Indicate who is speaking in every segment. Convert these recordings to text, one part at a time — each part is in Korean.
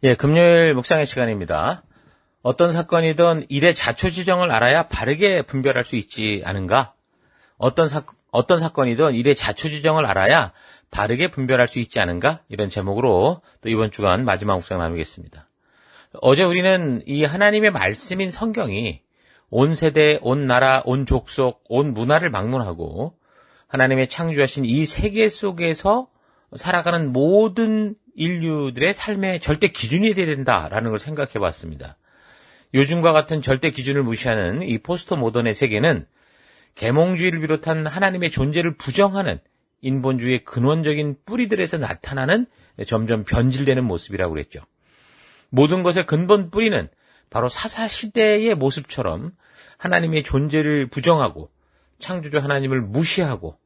Speaker 1: 예, 금요일 묵상의 시간입니다. 어떤 사건이든 일의 자초지종을 알아야 바르게 분별할 수 있지 않은가? 어떤 사건이든 일의 자초지종을 알아야 바르게 분별할 수 있지 않은가? 이런 제목으로 또 이번 주간 마지막 묵상 나누겠습니다. 어제 우리는 이 하나님의 말씀인 성경이 온 세대, 온 나라, 온 족속, 온 문화를 막론하고 하나님의 창조하신 이 세계 속에서 살아가는 모든 인류들의 삶의 절대 기준이 되어야 된다라는 걸 생각해 봤습니다. 요즘과 같은 절대 기준을 무시하는 이 포스트 모던의 세계는 계몽주의를 비롯한 하나님의 존재를 부정하는 인본주의의 근원적인 뿌리들에서 나타나는 점점 변질되는 모습이라고 그랬죠. 모든 것의 근본 뿌리는 바로 사사시대의 모습처럼 하나님의 존재를 부정하고 창조주 하나님을 무시하고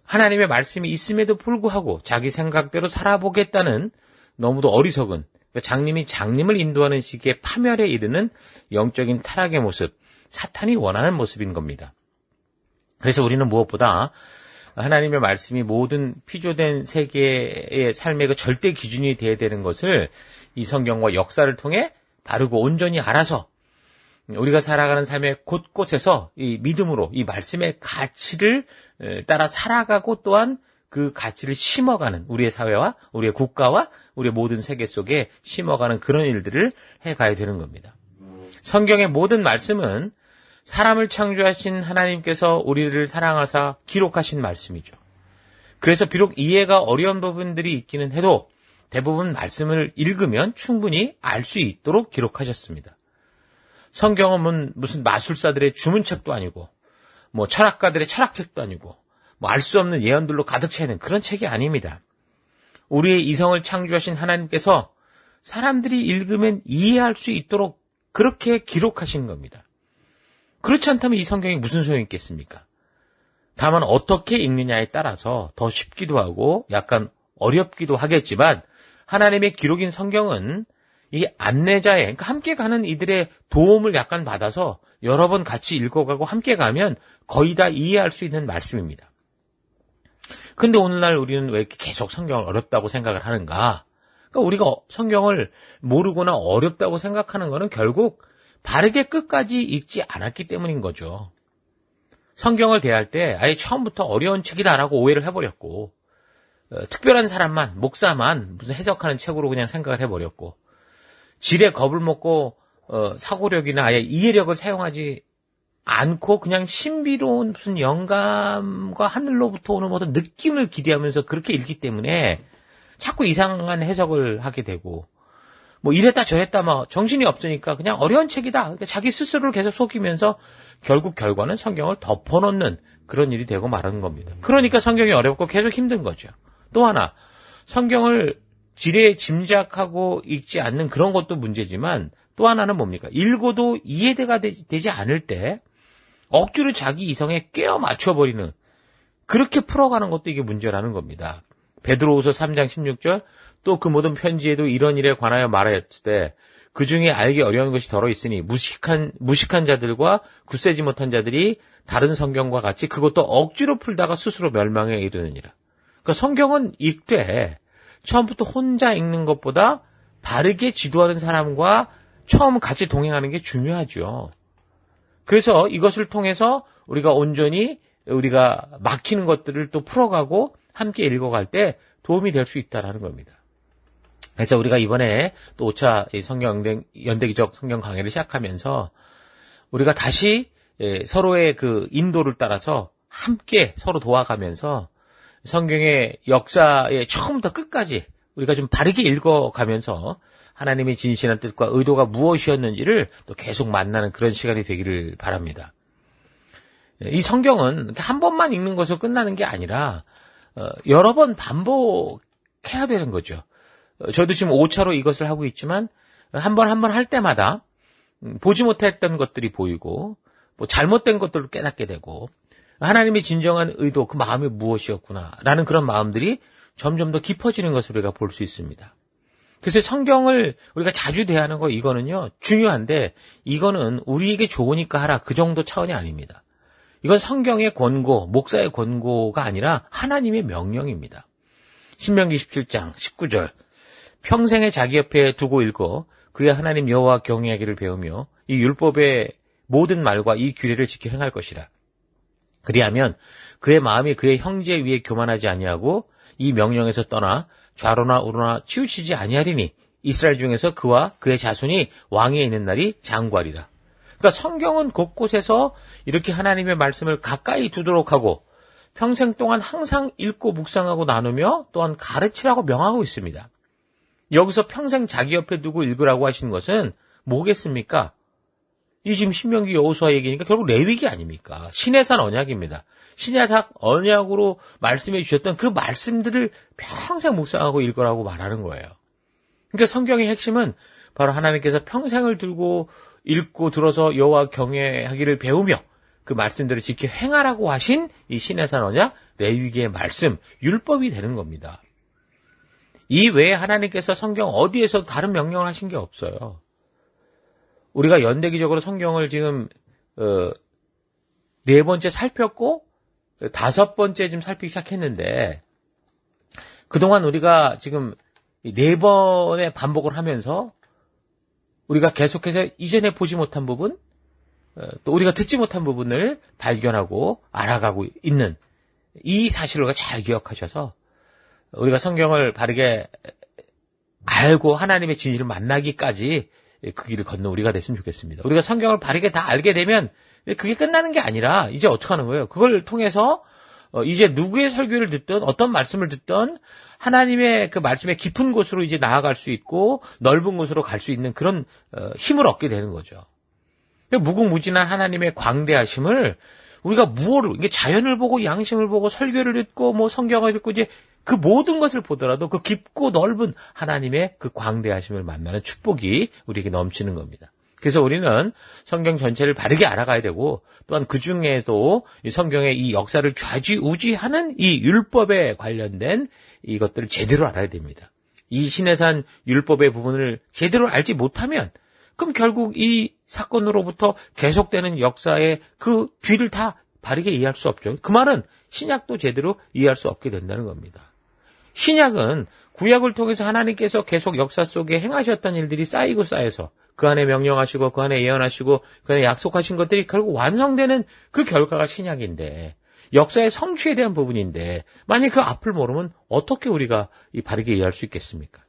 Speaker 1: 하나님의 말씀이 있음에도 불구하고 자기 생각대로 살아보겠다는 너무도 어리석은 장님이 장님을 인도하는 식의 파멸에 이르는 영적인 타락의 모습, 사탄이 원하는 모습인 겁니다. 그래서 우리는 무엇보다 하나님의 말씀이 모든 피조된 세계의 삶의 그 절대 기준이 되어야 되는 것을 이 성경과 역사를 통해 바르고 온전히 알아서 우리가 살아가는 삶의 곳곳에서 이 믿음으로 이 말씀의 가치를 따라 살아가고 또한 그 가치를 심어가는 우리의 사회와 우리의 국가와 우리의 모든 세계 속에 심어가는 그런 일들을 해가야 되는 겁니다. 성경의 모든 말씀은 사람을 창조하신 하나님께서 우리를 사랑하사 기록하신 말씀이죠. 그래서 비록 이해가 어려운 부분들이 있기는 해도 대부분 말씀을 읽으면 충분히 알 수 있도록 기록하셨습니다. 성경은 무슨 마술사들의 주문책도 아니고 뭐 철학가들의 철학책도 아니고 뭐 알 수 없는 예언들로 가득 차 있는 그런 책이 아닙니다. 우리의 이성을 창조하신 하나님께서 사람들이 읽으면 이해할 수 있도록 그렇게 기록하신 겁니다. 그렇지 않다면 이 성경이 무슨 소용이 있겠습니까? 다만 어떻게 읽느냐에 따라서 더 쉽기도 하고 약간 어렵기도 하겠지만 하나님의 기록인 성경은 이 안내자의, 그러니까 함께 가는 이들의 도움을 약간 받아서 여러 번 같이 읽어가고 함께 가면 거의 다 이해할 수 있는 말씀입니다. 근데 오늘날 우리는 왜 이렇게 계속 성경을 어렵다고 생각을 하는가? 그러니까 우리가 성경을 모르거나 어렵다고 생각하는 거는 결국 바르게 끝까지 읽지 않았기 때문인 거죠. 성경을 대할 때 아예 처음부터 어려운 책이다라고 오해를 해버렸고 특별한 사람만, 목사만 무슨 해석하는 책으로 그냥 생각을 해버렸고 질에 겁을 먹고 사고력이나 아예 이해력을 사용하지 않고 그냥 신비로운 무슨 영감과 하늘로부터 오는 모든 느낌을 기대하면서 그렇게 읽기 때문에 자꾸 이상한 해석을 하게 되고 뭐 이랬다 저랬다 막 정신이 없으니까 그냥 어려운 책이다. 그러니까 자기 스스로를 계속 속이면서 결국 결과는 성경을 덮어놓는 그런 일이 되고 말하는 겁니다. 그러니까 성경이 어렵고 계속 힘든 거죠. 또 하나 성경을 지레 짐작하고 읽지 않는 그런 것도 문제지만 또 하나는 뭡니까? 읽어도 이해가 되지 않을 때 억지로 자기 이성에 꿰어 맞춰버리는 그렇게 풀어가는 것도 이게 문제라는 겁니다. 베드로후서 3장 16절 또 그 모든 편지에도 이런 일에 관하여 말하였을 때 그중에 알기 어려운 것이 더러 있으니 무식한 자들과 굳세지 못한 자들이 다른 성경과 같이 그것도 억지로 풀다가 스스로 멸망에 이르느니라. 그러니까 성경은 읽되 처음부터 혼자 읽는 것보다 바르게 지도하는 사람과 처음 같이 동행하는 게 중요하죠. 그래서 이것을 통해서 우리가 온전히 우리가 막히는 것들을 또 풀어가고 함께 읽어갈 때 도움이 될 수 있다는 겁니다. 그래서 우리가 이번에 또 5차 성경 연대기적 성경 강해를 시작하면서 우리가 다시 서로의 그 인도를 따라서 함께 서로 도와가면서 성경의 역사의 처음부터 끝까지 우리가 좀 바르게 읽어가면서 하나님의 진실한 뜻과 의도가 무엇이었는지를 또 계속 만나는 그런 시간이 되기를 바랍니다. 이 성경은 한 번만 읽는 것으로 끝나는 게 아니라 여러 번 반복해야 되는 거죠. 저도 지금 5차로 이것을 하고 있지만 한 번 할 때마다 보지 못했던 것들이 보이고 뭐 잘못된 것들을 깨닫게 되고 하나님의 진정한 의도, 그 마음이 무엇이었구나라는 그런 마음들이 점점 더 깊어지는 것을 우리가 볼 수 있습니다. 그래서 성경을 우리가 자주 대하는 거 이거는요 중요한데 이거는 우리에게 좋으니까 하라 그 정도 차원이 아닙니다. 이건 성경의 권고, 목사의 권고가 아니라 하나님의 명령입니다. 신명기 17장 19절 평생에 자기 옆에 두고 읽어 그의 하나님 여호와 경외하기를 배우며 이 율법의 모든 말과 이 규례를 지켜 행할 것이라. 그리하면 그의 마음이 그의 형제 위에 교만하지 아니하고 이 명령에서 떠나 좌로나 우로나 치우치지 아니하리니 이스라엘 중에서 그와 그의 자손이 왕위에 있는 날이 장구하리라. 그러니까 성경은 곳곳에서 이렇게 하나님의 말씀을 가까이 두도록 하고 평생 동안 항상 읽고 묵상하고 나누며 또한 가르치라고 명하고 있습니다. 여기서 평생 자기 옆에 두고 읽으라고 하시는 것은 뭐겠습니까? 이 지금 신명기 여호수아 얘기니까 결국 레위기 아닙니까? 시내산 언약입니다. 시내산 언약으로 말씀해 주셨던 그 말씀들을 평생 묵상하고 읽으라고 말하는 거예요. 그러니까 성경의 핵심은 바로 하나님께서 평생을 들고 읽고 들어서 여호와 경외하기를 배우며 그 말씀들을 지켜 행하라고 하신 이 시내산 언약, 레위기의 말씀, 율법이 되는 겁니다. 이 외에 하나님께서 성경 어디에서 다른 명령을 하신 게 없어요. 우리가 연대기적으로 성경을 지금 4번째 살폈고 5번째 지금 살피기 시작했는데 그동안 우리가 지금 4번의 반복을 하면서 우리가 계속해서 이전에 보지 못한 부분 또 우리가 듣지 못한 부분을 발견하고 알아가고 있는 이 사실을 잘 기억하셔서 우리가 성경을 바르게 알고 하나님의 진리를 만나기까지 그 길을 걷는 우리가 됐으면 좋겠습니다. 우리가 성경을 바르게 다 알게 되면 그게 끝나는 게 아니라 이제 어떻게 하는 거예요? 그걸 통해서 이제 누구의 설교를 듣든 어떤 말씀을 듣든 하나님의 그 말씀의 깊은 곳으로 이제 나아갈 수 있고 넓은 곳으로 갈 수 있는 그런 힘을 얻게 되는 거죠. 무궁무진한 하나님의 광대하심을 우리가 이게 자연을 보고 양심을 보고 설교를 듣고 뭐 성경을 읽고 이제 그 모든 것을 보더라도 그 깊고 넓은 하나님의 그 광대하심을 만나는 축복이 우리에게 넘치는 겁니다. 그래서 우리는 성경 전체를 바르게 알아가야 되고 또한 그 중에도 이 성경의 이 역사를 좌지우지하는 이 율법에 관련된 이것들을 제대로 알아야 됩니다. 이 시내산 율법의 부분을 제대로 알지 못하면 그럼 결국 이 사건으로부터 계속되는 역사의 그 뒤를 다 바르게 이해할 수 없죠. 그 말은 신약도 제대로 이해할 수 없게 된다는 겁니다. 신약은 구약을 통해서 하나님께서 계속 역사 속에 행하셨던 일들이 쌓이고 쌓여서 그 안에 명령하시고 그 안에 예언하시고 그 안에 약속하신 것들이 결국 완성되는 그 결과가 신약인데 역사의 성취에 대한 부분인데 만약 그 앞을 모르면 어떻게 우리가 바르게 이해할 수 있겠습니까?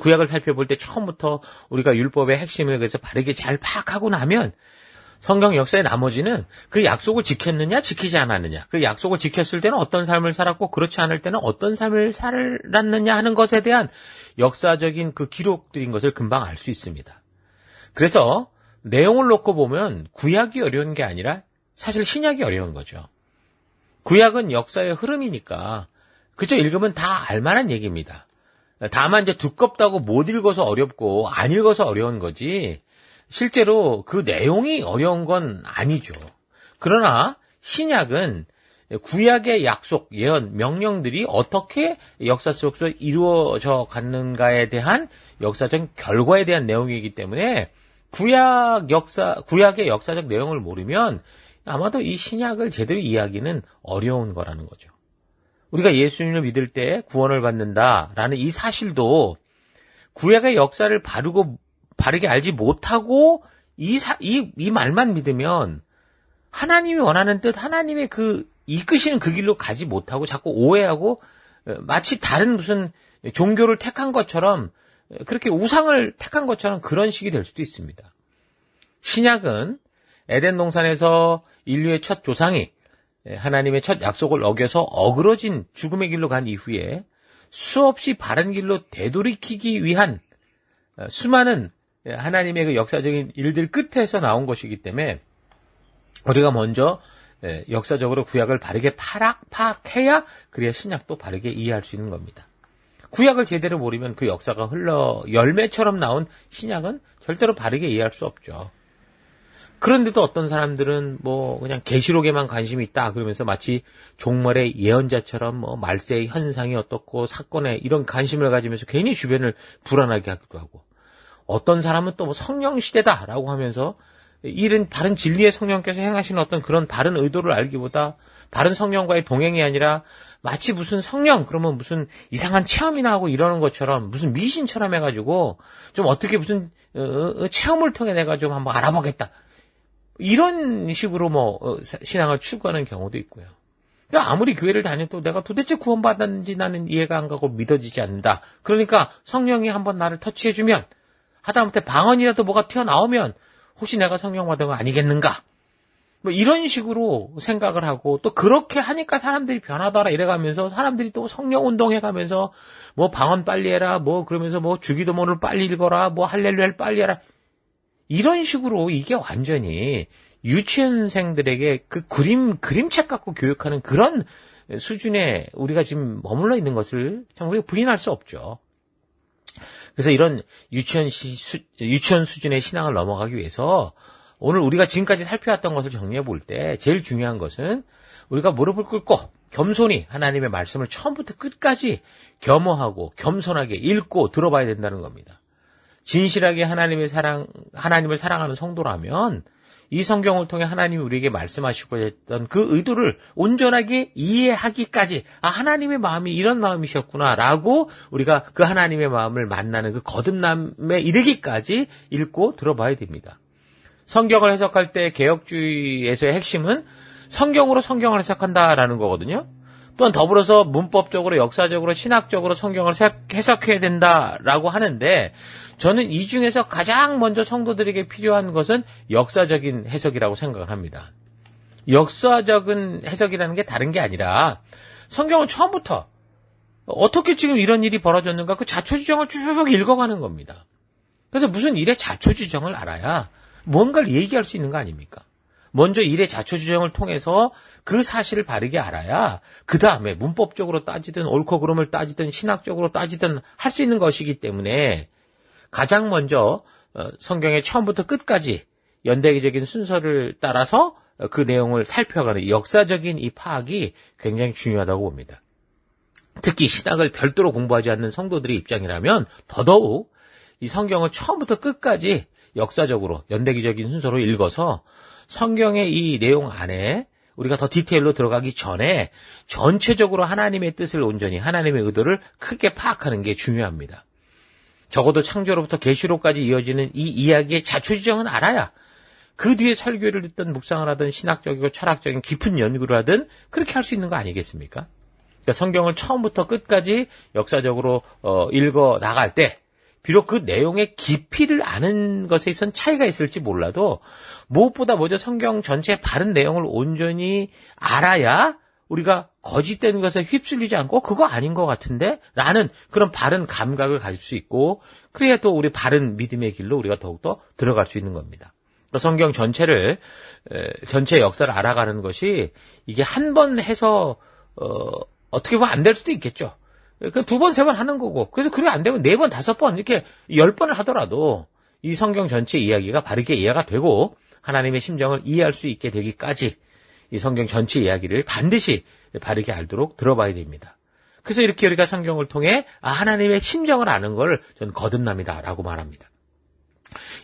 Speaker 1: 구약을 살펴볼 때 처음부터 우리가 율법의 핵심을 그래서 바르게 잘 파악하고 나면 성경 역사의 나머지는 그 약속을 지켰느냐 지키지 않았느냐 그 약속을 지켰을 때는 어떤 삶을 살았고 그렇지 않을 때는 어떤 삶을 살았느냐 하는 것에 대한 역사적인 그 기록들인 것을 금방 알 수 있습니다. 그래서 내용을 놓고 보면 구약이 어려운 게 아니라 사실 신약이 어려운 거죠. 구약은 역사의 흐름이니까 그저 읽으면 다 알만한 얘기입니다. 다만 이제 두껍다고 못 읽어서 어렵고 안 읽어서 어려운 거지 실제로 그 내용이 어려운 건 아니죠. 그러나 신약은 구약의 약속, 예언, 명령들이 어떻게 역사 속에서 이루어져 갔는가에 대한 역사적 결과에 대한 내용이기 때문에 구약의 역사적 내용을 모르면 아마도 이 신약을 제대로 이해하기는 어려운 거라는 거죠. 우리가 예수님을 믿을 때 구원을 받는다라는 이 사실도 구약의 역사를 바르게 알지 못하고 이 말만 믿으면 하나님이 원하는 뜻, 하나님의 그 이끄시는 그 길로 가지 못하고 자꾸 오해하고 마치 다른 무슨 종교를 택한 것처럼 그렇게 우상을 택한 것처럼 그런 식이 될 수도 있습니다. 신약은 에덴 동산에서 인류의 첫 조상이 하나님의 첫 약속을 어겨서 어그러진 죽음의 길로 간 이후에 수없이 바른 길로 되돌이키기 위한 수많은 하나님의 그 역사적인 일들 끝에서 나온 것이기 때문에 우리가 먼저 역사적으로 구약을 바르게 파악해야 그래야 신약도 바르게 이해할 수 있는 겁니다. 구약을 제대로 모르면 그 역사가 흘러 열매처럼 나온 신약은 절대로 바르게 이해할 수 없죠. 그런데도 어떤 사람들은 그냥 계시록에만 관심이 있다 그러면서 마치 종말의 예언자처럼 말세의 현상이 어떻고 사건에 이런 관심을 가지면서 괜히 주변을 불안하게 하기도 하고 어떤 사람은 또 성령 시대다라고 하면서 일은 바른 진리의 성령께서 행하시는 어떤 그런 바른 의도를 알기보다 바른 성령과의 동행이 아니라 마치 무슨 성령 그러면 무슨 이상한 체험이나 하고 이러는 것처럼 무슨 미신처럼 해가지고 좀 어떻게 무슨 체험을 통해 내가 좀 한번 알아보겠다 이런 식으로 신앙을 추구하는 경우도 있고요. 그러니까 아무리 교회를 다녀도 내가 도대체 구원받았는지 나는 이해가 안 가고 믿어지지 않는다. 그러니까 성령이 한번 나를 터치해주면 하다못해 방언이라도 뭐가 튀어나오면 혹시 내가 성령 받은 거 아니겠는가? 이런 식으로 생각을 하고 또 그렇게 하니까 사람들이 변하더라 이래가면서 사람들이 또 성령 운동해가면서 방언 빨리 해라 그러면서 주기도문을 빨리 읽어라 할렐루야를 빨리 해라 이런 식으로 이게 완전히 유치원생들에게 그 그림책 갖고 교육하는 그런 수준에 우리가 지금 머물러 있는 것을 참 우리가 부인할 수 없죠. 그래서 이런 유치원 수준의 신앙을 넘어가기 위해서 오늘 우리가 지금까지 살펴왔던 것을 정리해 볼 때 제일 중요한 것은 우리가 무릎을 꿇고 겸손히 하나님의 말씀을 처음부터 끝까지 겸허하고 겸손하게 읽고 들어봐야 된다는 겁니다. 진실하게 하나님을 사랑하는 성도라면 이 성경을 통해 하나님이 우리에게 말씀하시고 했던 그 의도를 온전하게 이해하기까지 하나님의 마음이 이런 마음이셨구나라고 우리가 그 하나님의 마음을 만나는 그 거듭남에 이르기까지 읽고 들어봐야 됩니다. 성경을 해석할 때 개혁주의에서의 핵심은 성경으로 성경을 해석한다라는 거거든요. 또한 더불어서 문법적으로 역사적으로 신학적으로 성경을 해석해야 된다라고 하는데 저는 이 중에서 가장 먼저 성도들에게 필요한 것은 역사적인 해석이라고 생각을 합니다. 역사적인 해석이라는 게 다른 게 아니라 성경을 처음부터 어떻게 지금 이런 일이 벌어졌는가 그 자초지정을 쭉 읽어가는 겁니다. 그래서 무슨 일의 자초지정을 알아야 뭔가를 얘기할 수 있는 거 아닙니까? 먼저 일의 자초지정을 통해서 그 사실을 바르게 알아야 그 다음에 문법적으로 따지든 옳고 그름을 따지든 신학적으로 따지든 할 수 있는 것이기 때문에 가장 먼저 성경의 처음부터 끝까지 연대기적인 순서를 따라서 그 내용을 살펴가는 역사적인 이 파악이 굉장히 중요하다고 봅니다. 특히 신학을 별도로 공부하지 않는 성도들의 입장이라면 더더욱 이 성경을 처음부터 끝까지 역사적으로 연대기적인 순서로 읽어서 성경의 이 내용 안에 우리가 더 디테일로 들어가기 전에 전체적으로 하나님의 뜻을 온전히 하나님의 의도를 크게 파악하는 게 중요합니다. 적어도 창조로부터 계시록까지 이어지는 이 이야기의 자초지정은 알아야 그 뒤에 설교를 듣든 묵상을 하든 신학적이고 철학적인 깊은 연구를 하든 그렇게 할 수 있는 거 아니겠습니까? 그러니까 성경을 처음부터 끝까지 역사적으로 읽어 나갈 때 비록 그 내용의 깊이를 아는 것에 있어서는 차이가 있을지 몰라도 무엇보다 먼저 성경 전체의 바른 내용을 온전히 알아야 우리가 거짓된 것에 휩쓸리지 않고 그거 아닌 것 같은데? 라는 그런 바른 감각을 가질 수 있고 그래야 또 우리 바른 믿음의 길로 우리가 더욱더 들어갈 수 있는 겁니다. 성경 전체의 역사를 알아가는 것이 이게 한 번 해서 어떻게 보면 안 될 수도 있겠죠. 그 2번, 3번 하는 거고. 그래서 그게 안 되면 4번, 5번, 이렇게 10번을 하더라도 이 성경 전체 이야기가 바르게 이해가 되고 하나님의 심정을 이해할 수 있게 되기까지 이 성경 전체 이야기를 반드시 바르게 알도록 들어봐야 됩니다. 그래서 이렇게 우리가 성경을 통해 하나님의 심정을 아는 걸 저는 거듭남이다라고 말합니다.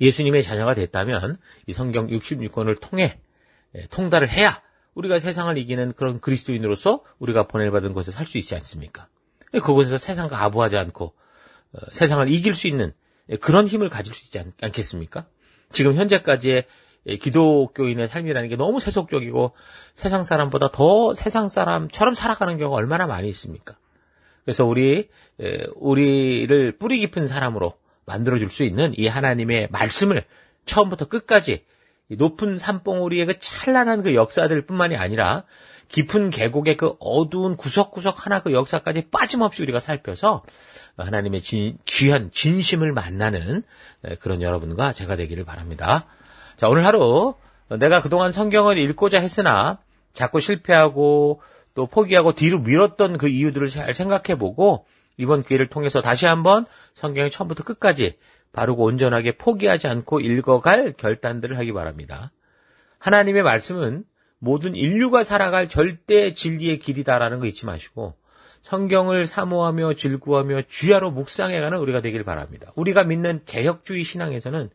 Speaker 1: 예수님의 자녀가 됐다면 이 성경 66권을 통해 통달을 해야 우리가 세상을 이기는 그런 그리스도인으로서 우리가 보내받은 곳에 살 수 있지 않습니까? 그곳에서 세상과 아부하지 않고 세상을 이길 수 있는 그런 힘을 가질 수 있지 않겠습니까? 지금 현재까지의 기독교인의 삶이라는 게 너무 세속적이고 세상 사람보다 더 세상 사람처럼 살아가는 경우가 얼마나 많이 있습니까? 그래서 우리를 뿌리 깊은 사람으로 만들어줄 수 있는 이 하나님의 말씀을 처음부터 끝까지 높은 산봉우리의 그 찬란한 그 역사들 뿐만이 아니라 깊은 계곡의 그 어두운 구석구석 하나 그 역사까지 빠짐없이 우리가 살펴서 하나님의 귀한 진심을 만나는 그런 여러분과 제가 되기를 바랍니다. 자, 오늘 하루 내가 그동안 성경을 읽고자 했으나 자꾸 실패하고 또 포기하고 뒤로 미뤘던 그 이유들을 잘 생각해보고 이번 기회를 통해서 다시 한번 성경의 처음부터 끝까지 바르고 온전하게 포기하지 않고 읽어갈 결단들을 하기 바랍니다. 하나님의 말씀은 모든 인류가 살아갈 절대 진리의 길이다라는 거 잊지 마시고 성경을 사모하며 즐거워하며 주야로 묵상해가는 우리가 되길 바랍니다. 우리가 믿는 개혁주의 신앙에서는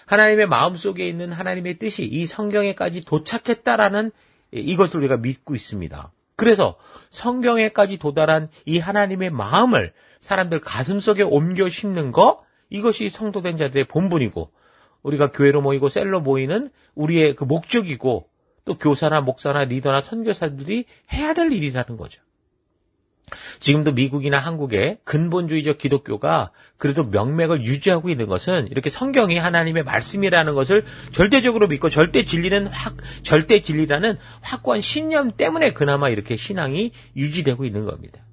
Speaker 1: 하나님의 마음속에 있는 하나님의 뜻이 이 성경에까지 도착했다라는 이것을 우리가 믿고 있습니다. 그래서 성경에까지 도달한 이 하나님의 마음을 사람들 가슴속에 옮겨 심는 거, 이것이 성도된 자들의 본분이고, 우리가 교회로 모이고 셀로 모이는 우리의 그 목적이고, 또 교사나 목사나 리더나 선교사들이 해야 될 일이라는 거죠. 지금도 미국이나 한국의 근본주의적 기독교가 그래도 명맥을 유지하고 있는 것은 이렇게 성경이 하나님의 말씀이라는 것을 절대적으로 믿고 절대 진리라는 확고한 신념 때문에 그나마 이렇게 신앙이 유지되고 있는 겁니다.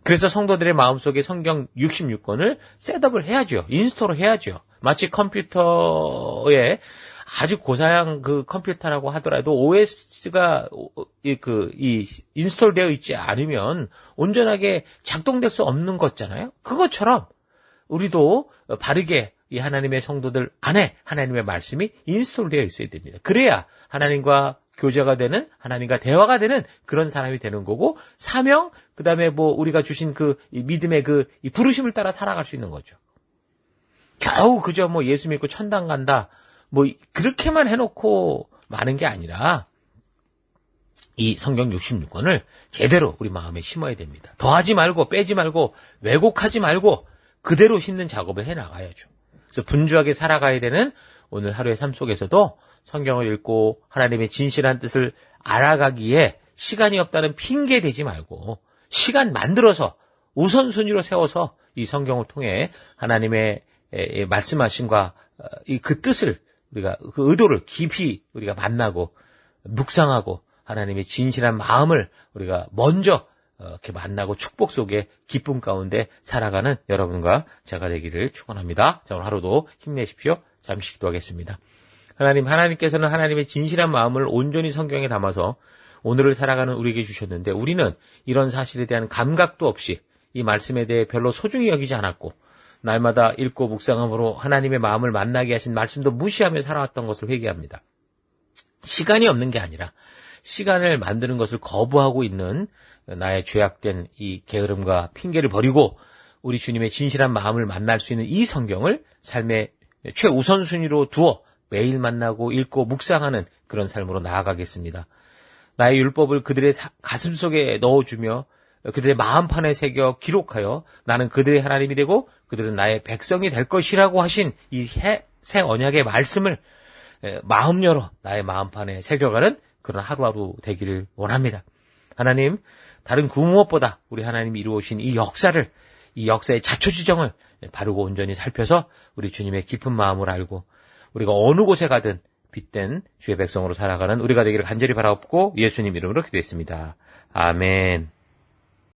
Speaker 1: 그래서 성도들의 마음속에 성경 66권을 셋업을 해야죠. 인스톨을 해야죠. 마치 컴퓨터에 아주 고사양 그 컴퓨터라고 하더라도 OS가 인스톨되어 있지 않으면 온전하게 작동될 수 없는 거잖아요. 그것처럼 우리도 바르게 이 하나님의 성도들 안에 하나님의 말씀이 인스톨되어 있어야 됩니다. 그래야 하나님과 교제가 되는, 하나님과 대화가 되는 그런 사람이 되는 거고, 사명, 그 다음에 우리가 주신 이 믿음의 이 부르심을 따라 살아갈 수 있는 거죠. 겨우 그저 예수 믿고 천당 간다, 그렇게만 해놓고 마는 게 아니라, 이 성경 66권을 제대로 우리 마음에 심어야 됩니다. 더하지 말고, 빼지 말고, 왜곡하지 말고, 그대로 심는 작업을 해 나가야죠. 그래서 분주하게 살아가야 되는 오늘 하루의 삶 속에서도 성경을 읽고 하나님의 진실한 뜻을 알아가기에 시간이 없다는 핑계 대지 말고, 시간 만들어서 우선순위로 세워서 이 성경을 통해 하나님의 말씀하심과 그 뜻을 우리가 그 의도를 깊이 우리가 만나고 묵상하고 하나님의 진실한 마음을 우리가 먼저 이렇게 만나고 축복 속에 기쁨 가운데 살아가는 여러분과 제가 되기를 축원합니다. 자, 오늘 하루도 힘내십시오. 잠시 기도하겠습니다. 하나님께서는 하나님의 진실한 마음을 온전히 성경에 담아서 오늘을 살아가는 우리에게 주셨는데, 우리는 이런 사실에 대한 감각도 없이 이 말씀에 대해 별로 소중히 여기지 않았고, 날마다 읽고 묵상함으로 하나님의 마음을 만나게 하신 말씀도 무시하며 살아왔던 것을 회개합니다. 시간이 없는 게 아니라 시간을 만드는 것을 거부하고 있는 나의 죄악된 이 게으름과 핑계를 버리고 우리 주님의 진실한 마음을 만날 수 있는 이 성경을 삶의 최우선순위로 두어 매일 만나고 읽고 묵상하는 그런 삶으로 나아가겠습니다. 나의 율법을 그들의 가슴속에 넣어주며 그들의 마음판에 새겨 기록하여 나는 그들의 하나님이 되고 그들은 나의 백성이 될 것이라고 하신 이 새 언약의 말씀을 마음 열어 나의 마음판에 새겨가는 그런 하루하루 되기를 원합니다. 하나님, 다른 그 무엇보다 우리 하나님이 이루어오신 이 역사의 자초지정을 바르고 온전히 살펴서 우리 주님의 깊은 마음을 알고 우리가 어느 곳에 가든 빛된 주의 백성으로 살아가는 우리가 되기를 간절히 바라옵고 예수님 이름으로 기도했습니다. 아멘.